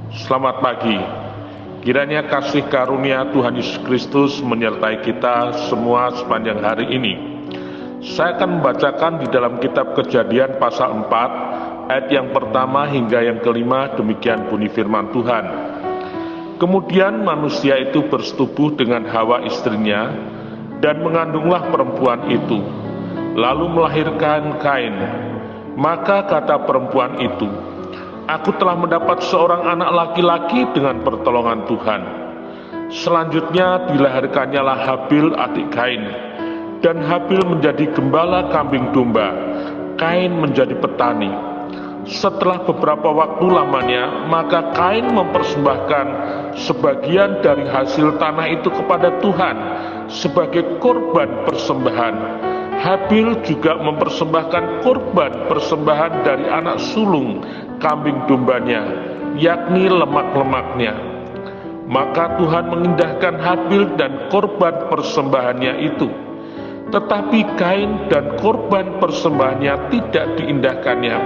Selamat pagi. Kiranya kasih karunia Tuhan Yesus Kristus menyertai kita semua sepanjang hari ini. Saya akan membacakan di dalam kitab Kejadian pasal 4 ayat yang pertama hingga yang kelima. Demikian bunyi firman Tuhan. Kemudian manusia itu bersetubuh dengan Hawa istrinya dan mengandunglah perempuan itu, lalu melahirkan Kain. Maka kata perempuan itu, "Aku telah mendapat seorang anak laki-laki dengan pertolongan Tuhan." Selanjutnya dilahirkannya lah Habil adik Kain, dan Habil menjadi gembala kambing domba, Kain menjadi petani. Setelah beberapa waktu lamanya, maka Kain mempersembahkan sebagian dari hasil tanah itu kepada Tuhan sebagai korban persembahan. Habil juga mempersembahkan korban persembahan dari anak sulung kambing dombanya, yakni lemak-lemaknya. Maka Tuhan mengindahkan Habil dan korban persembahannya itu, tetapi Kain dan korban persembahannya tidak diindahkannya.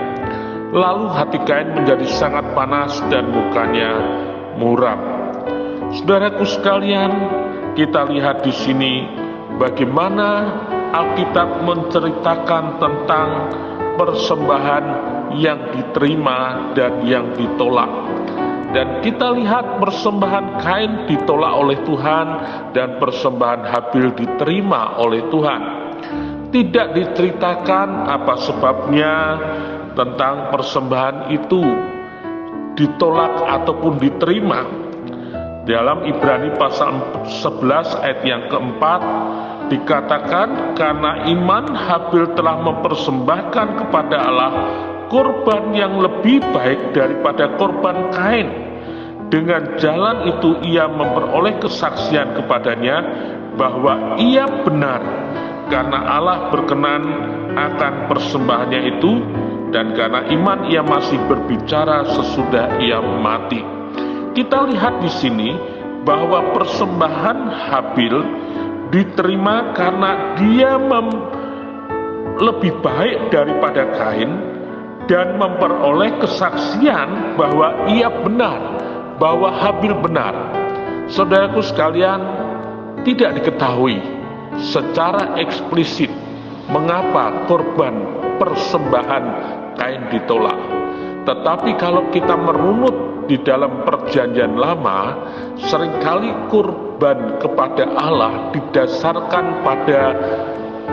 Lalu hati Kain menjadi sangat panas dan mukanya muram. Saudaraku sekalian, kita lihat di sini bagaimana Alkitab menceritakan tentang persembahan yang diterima dan yang ditolak. Dan kita lihat persembahan Kain ditolak oleh Tuhan dan persembahan Habil diterima oleh Tuhan. Tidak diceritakan apa sebabnya tentang persembahan itu ditolak ataupun diterima. Dalam Ibrani pasal 11 ayat yang keempat dikatakan, karena iman Habil telah mempersembahkan kepada Allah korban yang lebih baik daripada korban Kain. Dengan jalan itu ia memperoleh kesaksian kepadanya bahwa ia benar, karena Allah berkenan akan persembahannya itu, dan karena iman ia masih berbicara sesudah ia mati. Kita lihat di sini bahwa persembahan Habil diterima karena dia lebih baik daripada Kain dan memperoleh kesaksian bahwa ia benar, bahwa Habil benar. Saudaraku sekalian, tidak diketahui secara eksplisit mengapa korban persembahan Kain ditolak. Tetapi kalau kita merunut di dalam perjanjian lama, seringkali kurban kepada Allah didasarkan pada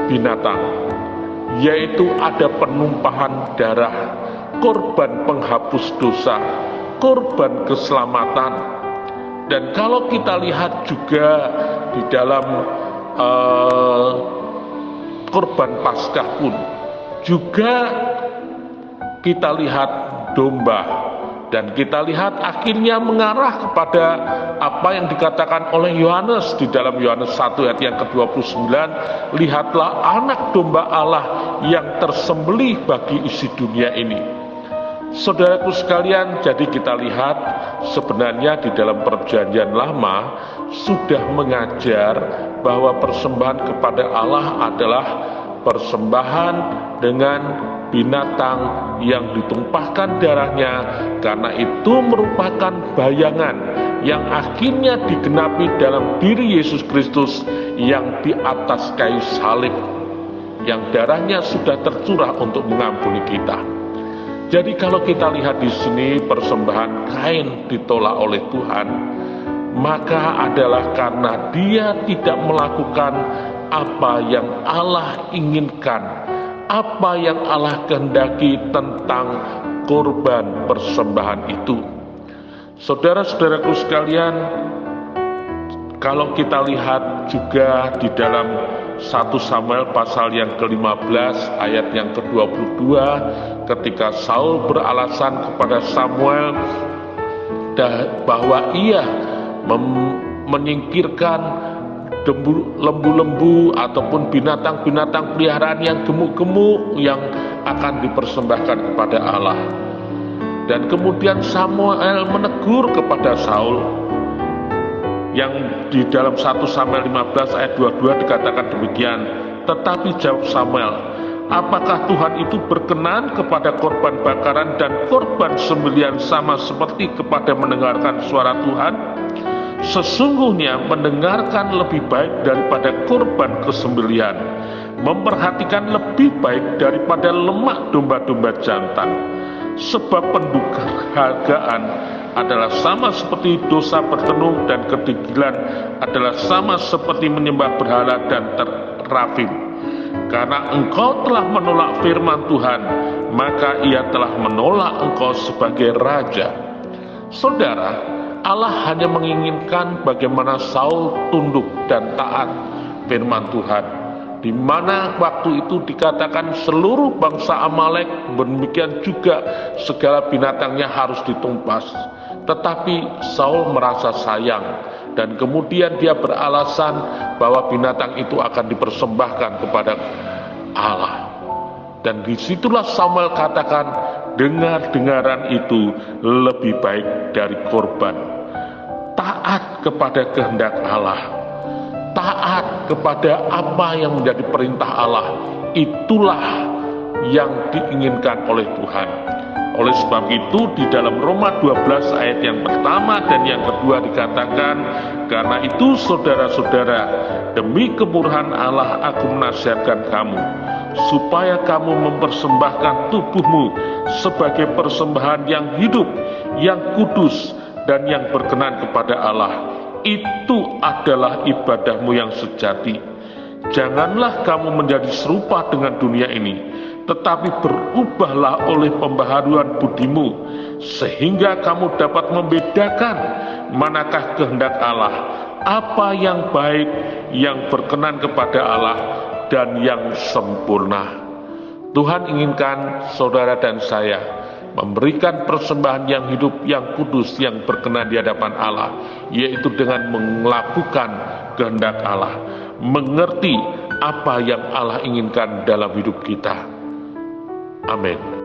binatang, yaitu ada penumpahan darah, korban penghapus dosa, korban keselamatan. Dan kalau kita lihat juga di dalam korban Paskah pun juga kita lihat domba. Dan kita lihat akhirnya mengarah kepada apa yang dikatakan oleh Yohanes di dalam Yohanes 1 ayat yang ke-29, "Lihatlah anak domba Allah yang tersembelih bagi isi dunia ini." Saudaraku sekalian, jadi kita lihat sebenarnya di dalam perjanjian lama sudah mengajar bahwa persembahan kepada Allah adalah persembahan dengan binatang yang ditumpahkan darahnya, karena itu merupakan bayangan yang akhirnya digenapi dalam diri Yesus Kristus yang di atas kayu salib, yang darahnya sudah tercurah untuk mengampuni kita. Jadi kalau kita lihat di sini persembahan Kain ditolak oleh Tuhan, maka adalah karena dia tidak melakukan apa yang Allah inginkan, apa yang Allah kehendaki tentang korban persembahan itu. Saudara-saudaraku sekalian, kalau kita lihat juga di dalam 1 Samuel pasal yang ke-15 ayat yang ke-22, ketika Saul beralasan kepada Samuel bahwa ia menyingkirkan lembu-lembu ataupun binatang-binatang peliharaan yang gemuk-gemuk yang akan dipersembahkan kepada Allah. Dan kemudian Samuel menegur kepada Saul, yang di dalam 1 Samuel 15 ayat 22 dikatakan demikian, "Tetapi jawab Samuel, Apakah Tuhan itu berkenan kepada korban bakaran dan korban sembelihan sama seperti kepada mendengarkan suara Tuhan? Sesungguhnya mendengarkan lebih baik daripada korban kesembelihan, memperhatikan lebih baik daripada lemak domba-domba jantan. Sebab pendurhakaan adalah sama seperti dosa bertenung, dan kedegilan adalah sama seperti menyembah berhala dan terafim. Karena engkau telah menolak firman Tuhan, maka Ia telah menolak engkau sebagai raja. Saudara, Allah hanya menginginkan bagaimana Saul tunduk dan taat firman Tuhan, di mana waktu itu dikatakan seluruh bangsa Amalek, demikian juga segala binatangnya harus ditumpas. Tetapi Saul merasa sayang, dan kemudian dia beralasan bahwa binatang itu akan dipersembahkan kepada Allah. Dan disitulah Samuel katakan, dengar-dengaran itu lebih baik dari korban. Taat kepada kehendak Allah, taat kepada apa yang menjadi perintah Allah, itulah yang diinginkan oleh Tuhan. Oleh sebab itu di dalam Roma 12 ayat yang pertama dan yang kedua dikatakan, karena itu saudara-saudara, demi kemurahan Allah aku menasihatkan kamu, supaya kamu mempersembahkan tubuhmu sebagai persembahan yang hidup, yang kudus, dan yang berkenan kepada Allah. Itu adalah ibadahmu yang sejati. Janganlah kamu menjadi serupa dengan dunia ini, tetapi berubahlah oleh pembaharuan budimu, sehingga kamu dapat membedakan manakah kehendak Allah, apa yang baik, yang berkenan kepada Allah, dan yang sempurna. Tuhan inginkan saudara dan saya memberikan persembahan yang hidup, yang kudus, yang berkenan di hadapan Allah, yaitu dengan melakukan kehendak Allah, mengerti apa yang Allah inginkan dalam hidup kita. Amin.